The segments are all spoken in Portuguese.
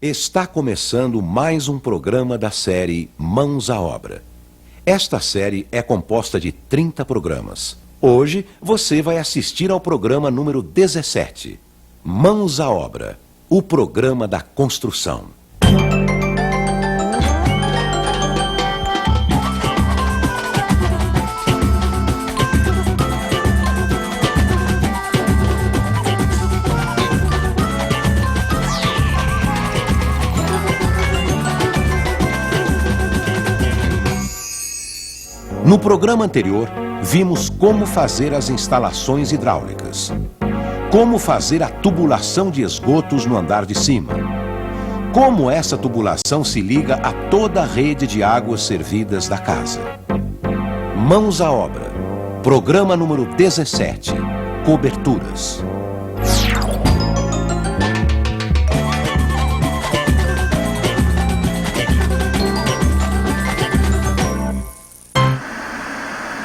Está começando mais um programa da série Mãos à Obra. Esta série é composta de 30 programas. Hoje você vai assistir ao programa número 17, Mãos à Obra, o programa da construção. No programa anterior, vimos como fazer as instalações hidráulicas, como fazer a tubulação de esgotos no andar de cima, como essa tubulação se liga a toda a rede de águas servidas da casa. Mãos à Obra, programa número 17, coberturas.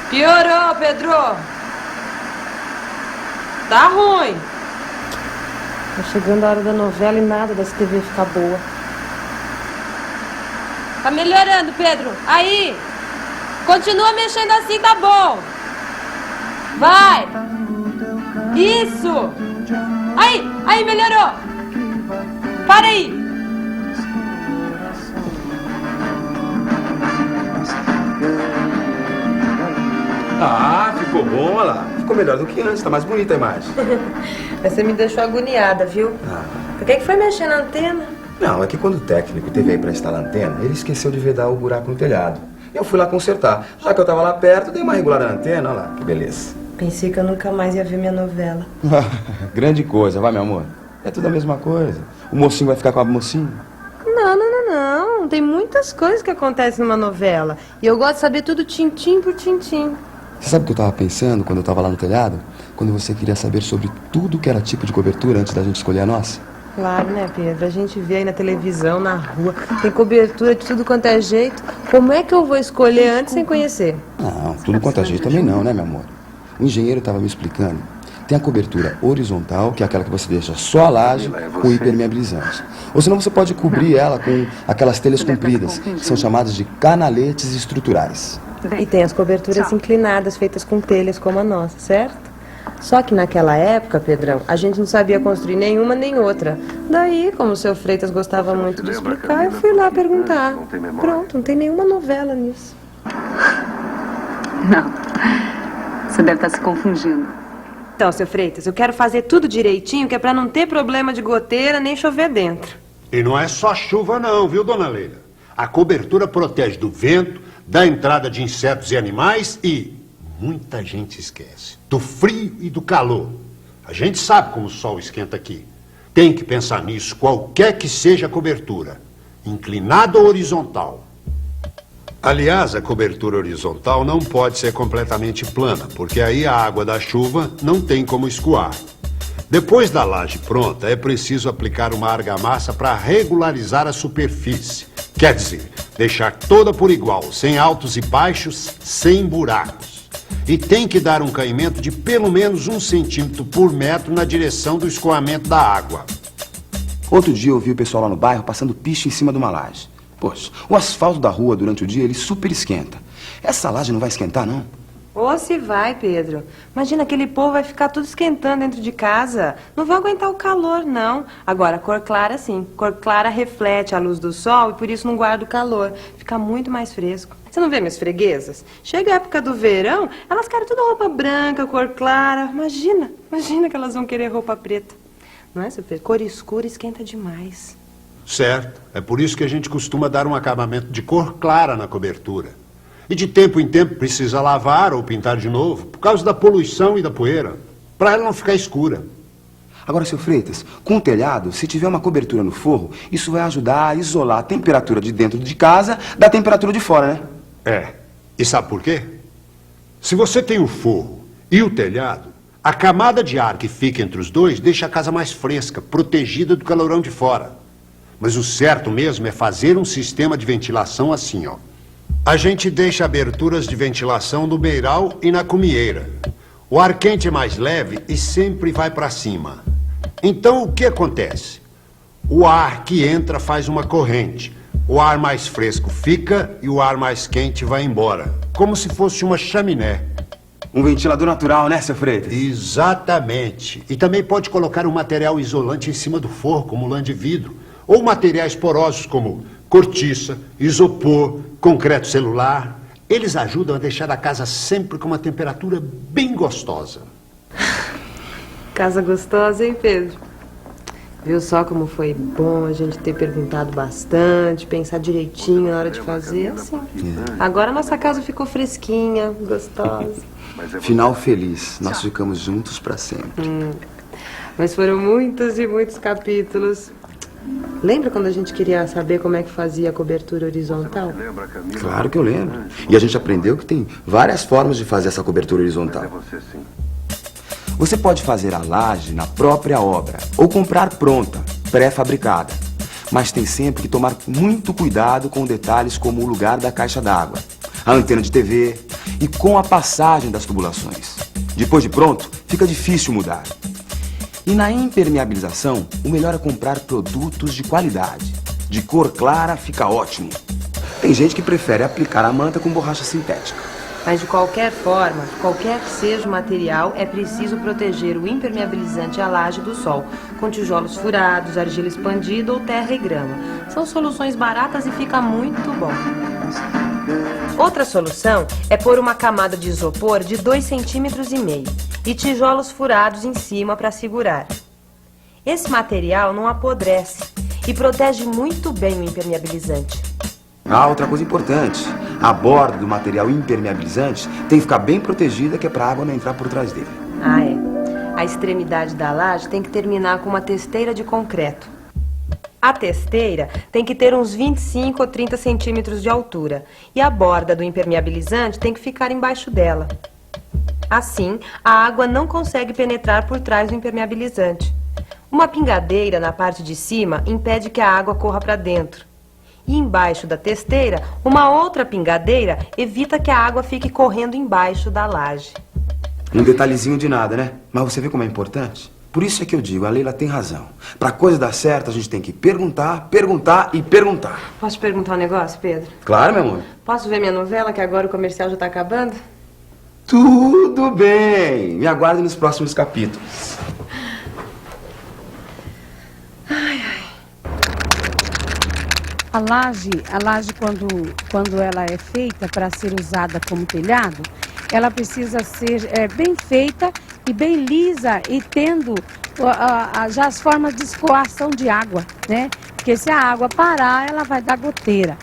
Piorou, Pedro! Tá ruim! Tá chegando a hora da novela e nada dessa TV ficar boa. Tá melhorando, Pedro! Aí! Continua mexendo assim, tá bom! Vai! Isso! Aí, melhorou! Para aí! Ah, ficou bom, olha lá. Ficou melhor do que antes, tá mais bonita a imagem. Mas você me deixou agoniada, viu? Por que foi mexer na antena? Não, é que quando o técnico teve aí pra instalar a antena, ele esqueceu de vedar o buraco no telhado. Eu fui lá consertar. Já que eu tava lá perto, dei uma regulada na antena, olha lá, que beleza. Pensei que eu nunca mais ia ver minha novela. Grande coisa, vai, meu amor. É tudo a mesma coisa. O mocinho vai ficar com a mocinha? Não. Tem muitas coisas que acontecem numa novela. E eu gosto de saber tudo tintim por tintim. Você sabe o que eu tava pensando quando eu tava lá no telhado? Quando você queria saber sobre tudo que era tipo de cobertura antes da gente escolher a nossa? Claro, né, Pedro? A gente vê aí na televisão, na rua, tem cobertura de tudo quanto é jeito. Como é que eu vou escolher antes sem conhecer? Não, tudo quanto é jeito também não, né, meu amor? O engenheiro tava me explicando. Tem a cobertura horizontal, que é aquela que você deixa só a laje com hipermeabilizante. Ou senão você pode cobrir ela com aquelas telhas compridas, que são chamadas de canaletes estruturais. E tem as coberturas inclinadas, feitas com telhas como a nossa, certo? Só que naquela época, Pedrão, a gente não sabia construir nenhuma nem outra. Daí, como o seu Freitas gostava muito de explicar, eu fui lá perguntar. Pronto, não tem nenhuma novela nisso. Não, você deve estar se confundindo. Então, seu Freitas, eu quero fazer tudo direitinho, que é pra não ter problema de goteira nem chover dentro. E não é só chuva não, viu, dona Leila? A cobertura protege do vento, da entrada de insetos e animais e, muita gente esquece, do frio e do calor. A gente sabe como o sol esquenta aqui. Tem que pensar nisso, qualquer que seja a cobertura, inclinada ou horizontal. Aliás, a cobertura horizontal não pode ser completamente plana, porque aí a água da chuva não tem como escoar. Depois da laje pronta, é preciso aplicar uma argamassa para regularizar a superfície. Quer dizer, deixar toda por igual, sem altos e baixos, sem buracos. E tem que dar um caimento de pelo menos 1 centímetro por metro na direção do escoamento da água. Outro dia eu vi o pessoal lá no bairro passando piche em cima de uma laje. Poxa, o asfalto da rua durante o dia ele super esquenta. Essa laje não vai esquentar, não? Ou se vai, Pedro. Imagina, aquele povo vai ficar tudo esquentando dentro de casa. Não vai aguentar o calor, não. Agora, cor clara, sim. Cor clara reflete a luz do sol e por isso não guarda o calor. Fica muito mais fresco. Você não vê minhas freguesas? Chega a época do verão, elas querem tudo roupa branca, cor clara. Imagina que elas vão querer roupa preta. Não é, seu Pedro? Cor escura esquenta demais. Certo. É por isso que a gente costuma dar um acabamento de cor clara na cobertura. E de tempo em tempo precisa lavar ou pintar de novo, por causa da poluição e da poeira, para ela não ficar escura. Agora, seu Freitas, com o telhado, se tiver uma cobertura no forro, isso vai ajudar a isolar a temperatura de dentro de casa da temperatura de fora, né? É. E sabe por quê? Se você tem o forro e o telhado, a camada de ar que fica entre os dois deixa a casa mais fresca, protegida do calorão de fora. Mas o certo mesmo é fazer um sistema de ventilação assim, ó. A gente deixa aberturas de ventilação no beiral e na cumieira. O ar quente é mais leve e sempre vai para cima. Então, o que acontece? O ar que entra faz uma corrente. O ar mais fresco fica e o ar mais quente vai embora. Como se fosse uma chaminé. Um ventilador natural, né, seu Freitas? Exatamente. E também pode colocar um material isolante em cima do forro, como lã de vidro. Ou materiais porosos como cortiça, isopor, concreto celular. Eles ajudam a deixar a casa sempre com uma temperatura bem gostosa. Casa gostosa, hein, Pedro? Viu só como foi bom a gente ter perguntado bastante, pensar direitinho na hora de fazer, assim. Agora a nossa casa ficou fresquinha, gostosa. Final feliz. Nós ficamos juntos pra sempre. Mas foram muitos e muitos capítulos. Lembra quando a gente queria saber como é que fazia a cobertura horizontal? Claro que eu lembro. E a gente aprendeu que tem várias formas de fazer essa cobertura horizontal. Você pode fazer a laje na própria obra ou comprar pronta, pré-fabricada. Mas tem sempre que tomar muito cuidado com detalhes como o lugar da caixa d'água, a antena de TV e com a passagem das tubulações. Depois de pronto, fica difícil mudar. E na impermeabilização, o melhor é comprar produtos de qualidade. De cor clara fica ótimo. Tem gente que prefere aplicar a manta com borracha sintética. Mas de qualquer forma, qualquer que seja o material, é preciso proteger o impermeabilizante e a laje do sol, com tijolos furados, argila expandida ou terra e grama. São soluções baratas e fica muito bom. Outra solução é pôr uma camada de isopor de 2,5 cm e tijolos furados em cima para segurar. Esse material não apodrece e protege muito bem o impermeabilizante. Outra coisa importante, a borda do material impermeabilizante tem que ficar bem protegida, que é para a água não entrar por trás dele. É. A extremidade da laje tem que terminar com uma testeira de concreto. A testeira tem que ter uns 25 ou 30 centímetros de altura e a borda do impermeabilizante tem que ficar embaixo dela. Assim, a água não consegue penetrar por trás do impermeabilizante. Uma pingadeira na parte de cima impede que a água corra para dentro. E embaixo da testeira, uma outra pingadeira evita que a água fique correndo embaixo da laje. Um detalhezinho de nada, né? Mas você vê como é importante? Por isso é que eu digo, a Leila tem razão. Pra coisa dar certo, a gente tem que perguntar, perguntar e perguntar. Posso te perguntar um negócio, Pedro? Claro, meu amor. Posso ver minha novela, que agora o comercial já tá acabando? Tudo bem. Me aguarde nos próximos capítulos. A laje quando ela é feita para ser usada como telhado, ela precisa ser bem feita e bem lisa e tendo já as formas de escoação de água, né? Porque se a água parar, ela vai dar goteira.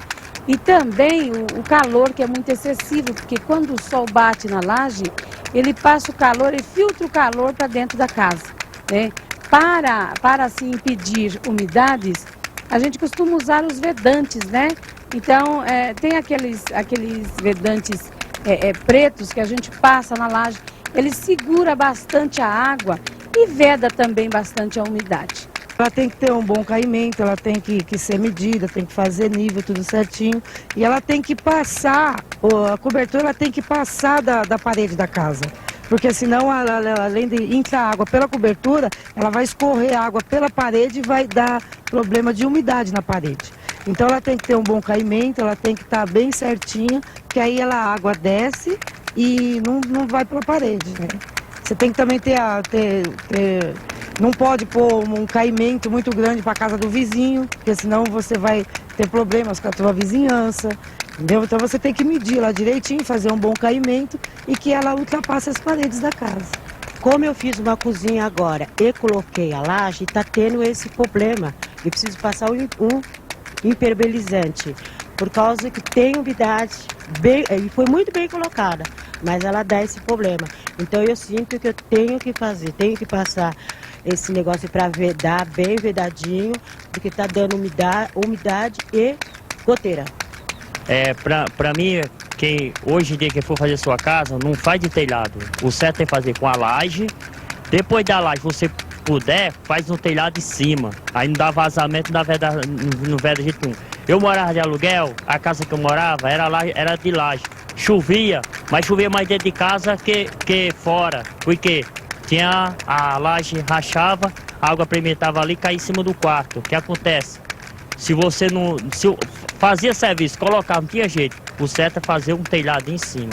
E também o calor, que é muito excessivo, porque quando o sol bate na laje, ele passa o calor e filtra o calor para dentro da casa, né? Para assim impedir umidades, a gente costuma usar os vedantes, né? Então, tem aqueles vedantes pretos que a gente passa na laje. Ele segura bastante a água e veda também bastante a umidade. Ela tem que ter um bom caimento, ela tem que ser medida, tem que fazer nível, tudo certinho. E ela tem que passar, a cobertura ela tem que passar da parede da casa. Porque senão, além de entrar água pela cobertura, ela vai escorrer água pela parede e vai dar problema de umidade na parede. Então ela tem que ter um bom caimento, ela tem que estar bem certinha, que aí a água desce e não vai pela parede, né? Você tem que também não pode pôr um caimento muito grande para a casa do vizinho, porque senão você vai ter problemas com a tua vizinhança. Entendeu? Então você tem que medir lá direitinho, fazer um bom caimento e que ela ultrapasse as paredes da casa. Como eu fiz uma cozinha agora e coloquei a laje, está tendo esse problema. Eu preciso passar um impermeabilizante, por causa que tem umidade, e foi muito bem colocada, mas ela dá esse problema. Então eu sinto que eu tenho que passar esse negócio para vedar, bem vedadinho, porque está dando umidade e goteira. Pra mim, hoje em dia que for fazer sua casa, não faz de telhado. O certo é fazer com a laje. Depois da laje, você puder, faz no telhado de cima. Aí não dá vazamento, não veda jeito nenhum. Eu morava de aluguel, a casa que eu morava era de laje. Chovia, mas chovia mais dentro de casa que fora. Porque tinha a laje rachava, a água primeira ali cair em cima do quarto. O que acontece? Se você não... Se fazia serviço, colocar, não tinha jeito. O certo é fazer um telhado em cima.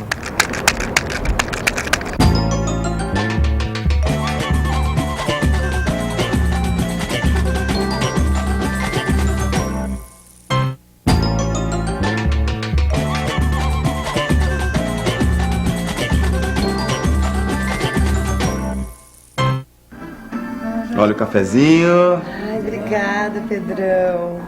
Olha o cafezinho. Ai, obrigada, Pedrão.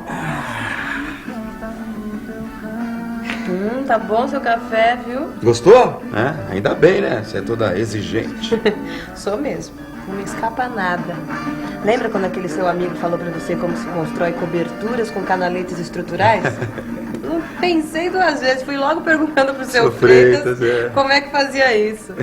Tá bom seu café, viu? Gostou? Ainda bem, né? Você é toda exigente. Sou mesmo. Não me escapa nada. Lembra quando aquele seu amigo falou pra você como se constrói coberturas com canaletes estruturais? Não pensei duas vezes. Fui logo perguntando pro seu Freitas como é que fazia isso.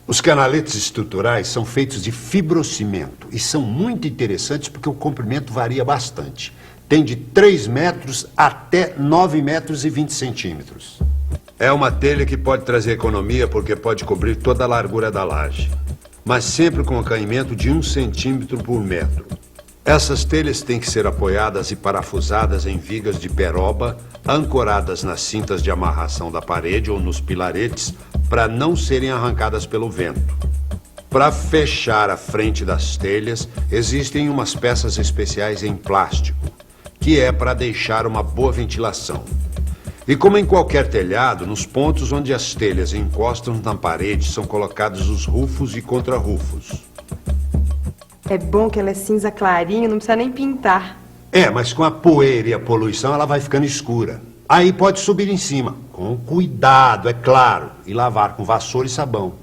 Os canaletes estruturais são feitos de fibrocimento e são muito interessantes porque o comprimento varia bastante. Tem de 3 metros até 9 metros e 20 centímetros. É uma telha que pode trazer economia porque pode cobrir toda a largura da laje, mas sempre com acaimento de 1 centímetro por metro. Essas telhas têm que ser apoiadas e parafusadas em vigas de peroba, ancoradas nas cintas de amarração da parede ou nos pilaretes, para não serem arrancadas pelo vento. Para fechar a frente das telhas, existem umas peças especiais em plástico, que é para deixar uma boa ventilação. E como em qualquer telhado, nos pontos onde as telhas encostam na parede são colocados os rufos e contrarrufos. É bom que ela é cinza clarinho, não precisa nem pintar. Mas com a poeira e a poluição ela vai ficando escura. Aí pode subir em cima, com cuidado, é claro, e lavar com vassoura e sabão.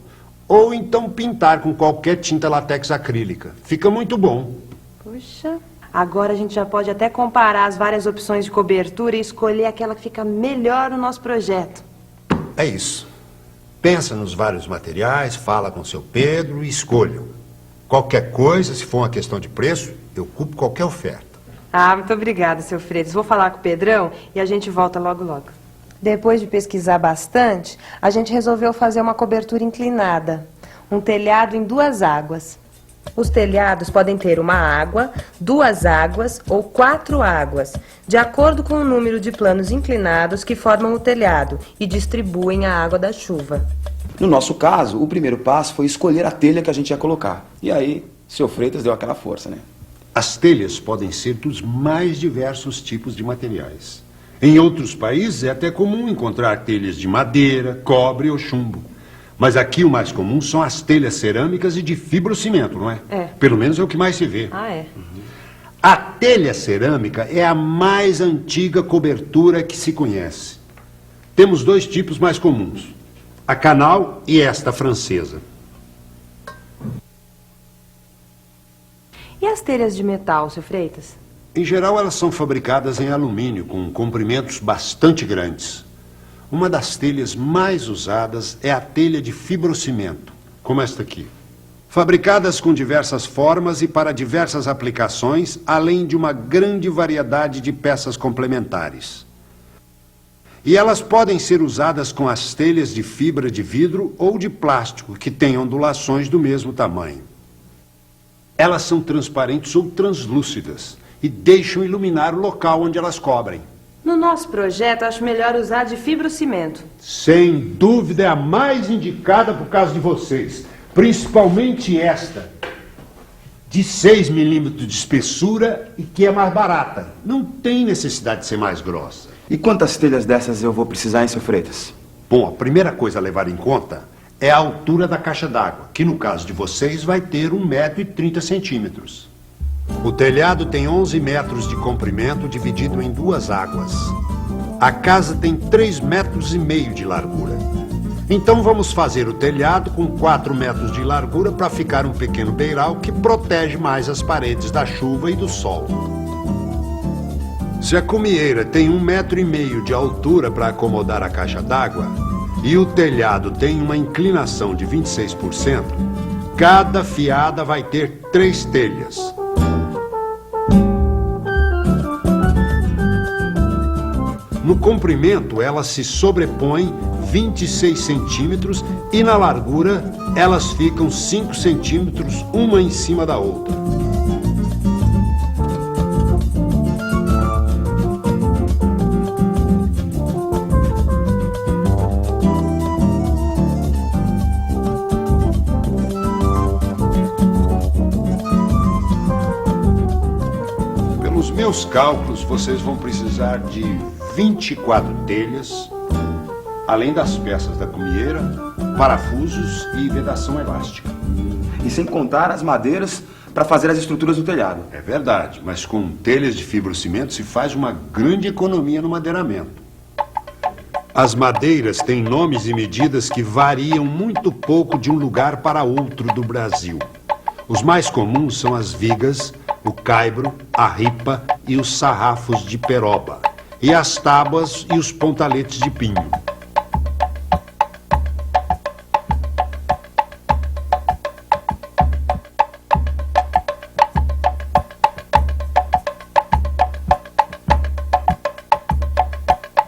Ou então pintar com qualquer tinta látex acrílica. Fica muito bom. Puxa, agora a gente já pode até comparar as várias opções de cobertura e escolher aquela que fica melhor no nosso projeto. É isso. Pensa nos vários materiais, fala com seu Pedro e escolham. Qualquer coisa, se for uma questão de preço, eu culpo qualquer oferta. Muito obrigada, seu Freitas. Vou falar com o Pedrão e a gente volta logo, logo. Depois de pesquisar bastante, a gente resolveu fazer uma cobertura inclinada. Um telhado em 2 águas. Os telhados podem ter uma água, 2 águas ou 4 águas, de acordo com o número de planos inclinados que formam o telhado e distribuem a água da chuva. No nosso caso, o primeiro passo foi escolher a telha que a gente ia colocar. E aí, seu Freitas deu aquela força, né? As telhas podem ser dos mais diversos tipos de materiais. Em outros países é até comum encontrar telhas de madeira, cobre ou chumbo. Mas aqui o mais comum são as telhas cerâmicas e de fibrocimento, não é? Pelo menos é o que mais se vê. A telha cerâmica é a mais antiga cobertura que se conhece. Temos 2 tipos mais comuns. A canal e esta francesa. E as telhas de metal, seu Freitas? Em geral, elas são fabricadas em alumínio, com comprimentos bastante grandes. Uma das telhas mais usadas é a telha de fibrocimento, como esta aqui. Fabricadas com diversas formas e para diversas aplicações, além de uma grande variedade de peças complementares. E elas podem ser usadas com as telhas de fibra de vidro ou de plástico, que têm ondulações do mesmo tamanho. Elas são transparentes ou translúcidas e deixam iluminar o local onde elas cobrem. No nosso projeto, acho melhor usar de fibrocimento. Sem dúvida é a mais indicada por causa de vocês. Principalmente esta, de 6 milímetros de espessura e que é mais barata. Não tem necessidade de ser mais grossa. E quantas telhas dessas eu vou precisar, hein, seu Freitas? Bom, a primeira coisa a levar em conta é a altura da caixa d'água, que no caso de vocês vai ter 1,30 m. O telhado tem 11 metros de comprimento dividido em 2 águas. A casa tem 3,5 metros de largura. Então vamos fazer o telhado com 4 metros de largura para ficar um pequeno beiral que protege mais as paredes da chuva e do sol. Se a cumieira tem 1,5 m de altura para acomodar a caixa d'água e o telhado tem uma inclinação de 26%, cada fiada vai ter 3 telhas. No comprimento, elas se sobrepõem 26 centímetros e na largura, elas ficam 5 centímetros uma em cima da outra. Pelos meus cálculos, vocês vão precisar de 24 telhas, além das peças da cumieira, parafusos e vedação elástica. E sem contar as madeiras para fazer as estruturas do telhado. É verdade, mas com telhas de fibrocimento se faz uma grande economia no madeiramento. As madeiras têm nomes e medidas que variam muito pouco de um lugar para outro do Brasil. Os mais comuns são as vigas, o caibro, a ripa e os sarrafos de peroba, e as tábuas e os pontaletes de pinho.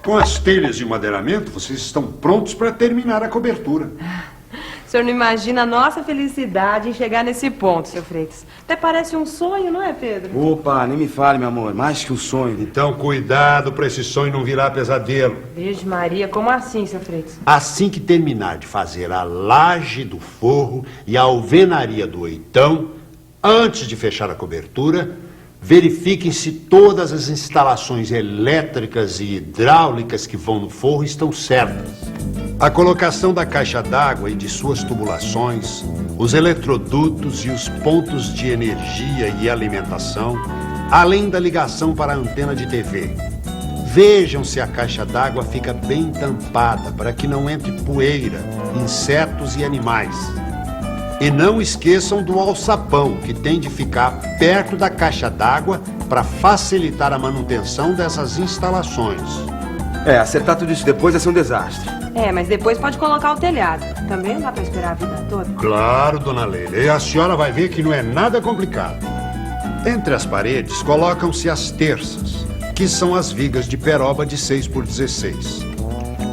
Com as telhas de madeiramento, vocês estão prontos para terminar a cobertura. O senhor não imagina a nossa felicidade em chegar nesse ponto, seu Freitas. Até parece um sonho, não é, Pedro? Opa, nem me fale, meu amor. Mais que um sonho. Então, cuidado para esse sonho não virar pesadelo. Virgem Maria, como assim, seu Freitas? Assim que terminar de fazer a laje do forro e a alvenaria do oitão, antes de fechar a cobertura, verifiquem se todas as instalações elétricas e hidráulicas que vão no forro estão certas. A colocação da caixa d'água e de suas tubulações, os eletrodutos e os pontos de energia e alimentação, além da ligação para a antena de TV. Vejam se a caixa d'água fica bem tampada para que não entre poeira, insetos e animais. E não esqueçam do alçapão, que tem de ficar perto da caixa d'água para facilitar a manutenção dessas instalações. Acertar tudo isso depois vai ser um desastre. Mas depois pode colocar o telhado. Também não dá pra esperar a vida toda. Claro, dona Leila. E a senhora vai ver que não é nada complicado. Entre as paredes colocam-se as terças, que são as vigas de peroba de 6 por 16.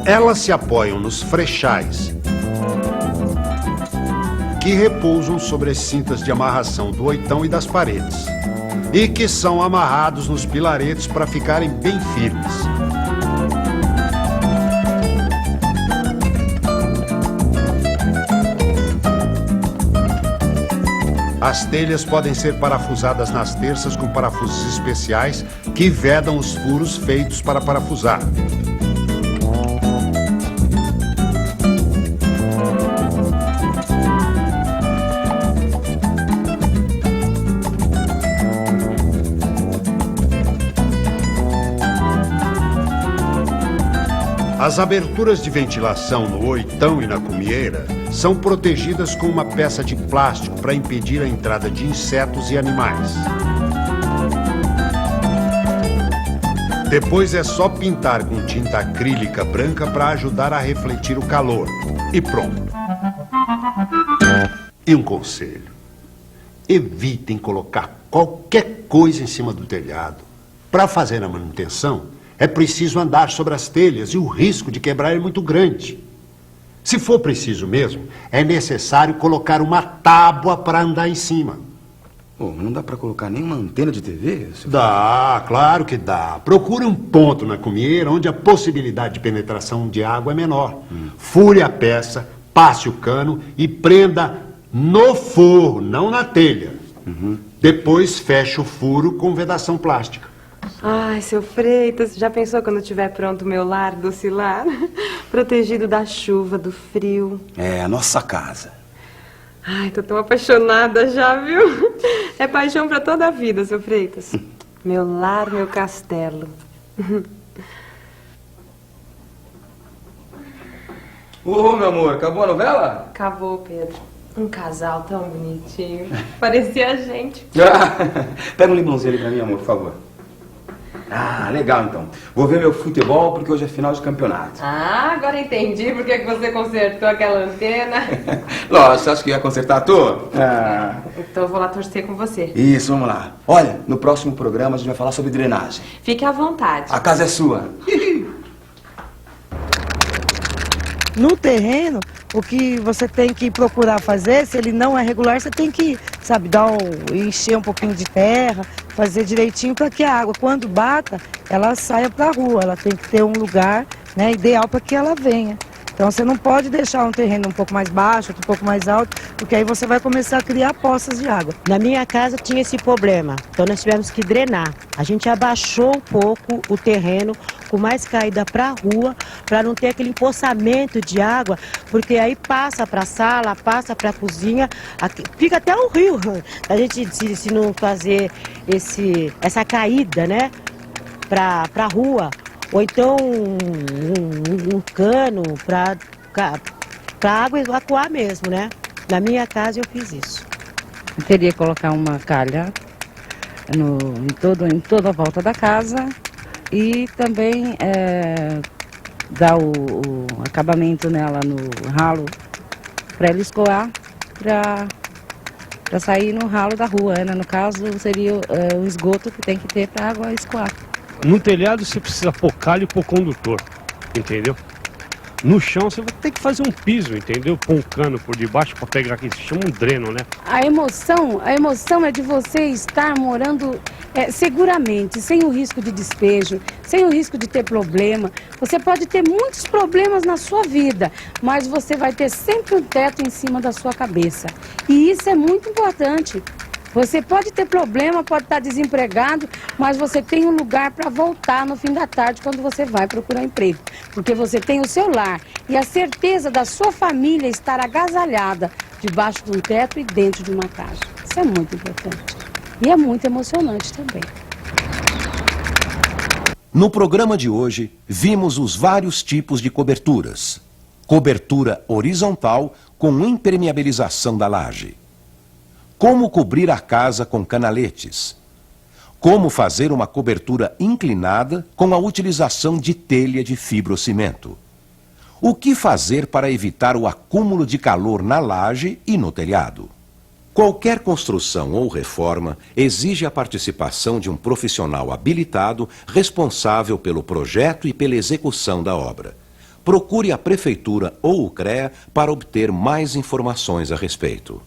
Elas se apoiam nos frechais, que repousam sobre as cintas de amarração do oitão e das paredes, e que são amarrados nos pilaretes para ficarem bem firmes. As telhas podem ser parafusadas nas terças com parafusos especiais que vedam os furos feitos para parafusar. As aberturas de ventilação no oitão e na cumieira são protegidas com uma peça de plástico para impedir a entrada de insetos e animais. Depois é só pintar com tinta acrílica branca para ajudar a refletir o calor. E pronto. E um conselho: evitem colocar qualquer coisa em cima do telhado. Para fazer a manutenção, é preciso andar sobre as telhas e o risco de quebrar é muito grande. Se for preciso mesmo, é necessário colocar uma tábua para andar em cima. Não dá para colocar nenhuma antena de TV? Dá, claro que dá. Procure um ponto na cumieira onde a possibilidade de penetração de água é menor. Fure a peça, passe o cano e prenda no forro, não na telha. Depois feche o furo com vedação plástica. Ai, seu Freitas, já pensou quando estiver pronto o meu lar docilar? Protegido da chuva, do frio. A nossa casa. Ai, tô tão apaixonada já, viu? É paixão pra toda a vida, seu Freitas. Meu lar, meu castelo. Meu amor, acabou a novela? Acabou, Pedro. Um casal tão bonitinho. Parecia a gente. Pega um limãozinho ali pra mim, amor, por favor. Legal então. Vou ver meu futebol porque hoje é final de campeonato. Agora entendi por que você consertou aquela antena. Lógico, você acha que ia consertar a tua? Então eu vou lá torcer com você. Isso, vamos lá. Olha, no próximo programa a gente vai falar sobre drenagem. Fique à vontade. A casa é sua. No terreno, o que você tem que procurar fazer, se ele não é regular, você tem que, sabe, encher um pouquinho de terra, fazer direitinho para que a água, quando bata, ela saia para a rua. Ela tem que ter um lugar, né, ideal para que ela venha. Então você não pode deixar um terreno um pouco mais baixo, outro um pouco mais alto, porque aí você vai começar a criar poças de água. Na minha casa tinha esse problema, então nós tivemos que drenar. A gente abaixou um pouco o terreno, com mais caída para a rua, para não ter aquele empoçamento de água, porque aí passa para a sala, passa para a cozinha, fica até um rio. A gente, se não fazer essa caída, né, para a rua, ou então um cano para a água evacuar mesmo, né? Na minha casa eu fiz isso. Eu teria que colocar uma calha em toda a volta da casa e também dar o acabamento nela no ralo para ela escoar, para sair no ralo da rua, né? No caso seria o esgoto que tem que ter para a água escoar. No telhado você precisa pôr calho e pôr condutor, entendeu? No chão você vai ter que fazer um piso, entendeu? Pôr um cano por debaixo para pegar aqui, se chama um dreno, né? A emoção é de você estar morando seguramente, sem o risco de despejo, sem o risco de ter problema. Você pode ter muitos problemas na sua vida, mas você vai ter sempre um teto em cima da sua cabeça. E isso é muito importante. Você pode ter problema, pode estar desempregado, mas você tem um lugar para voltar no fim da tarde quando você vai procurar emprego. Porque você tem o seu lar e a certeza da sua família estar agasalhada debaixo de um teto e dentro de uma casa. Isso é muito importante. E é muito emocionante também. No programa de hoje, vimos os vários tipos de coberturas. Cobertura horizontal com impermeabilização da laje. Como cobrir a casa com canaletes. Como fazer uma cobertura inclinada com a utilização de telha de fibrocimento. O que fazer para evitar o acúmulo de calor na laje e no telhado. Qualquer construção ou reforma exige a participação de um profissional habilitado responsável pelo projeto e pela execução da obra. Procure a Prefeitura ou o CREA para obter mais informações a respeito.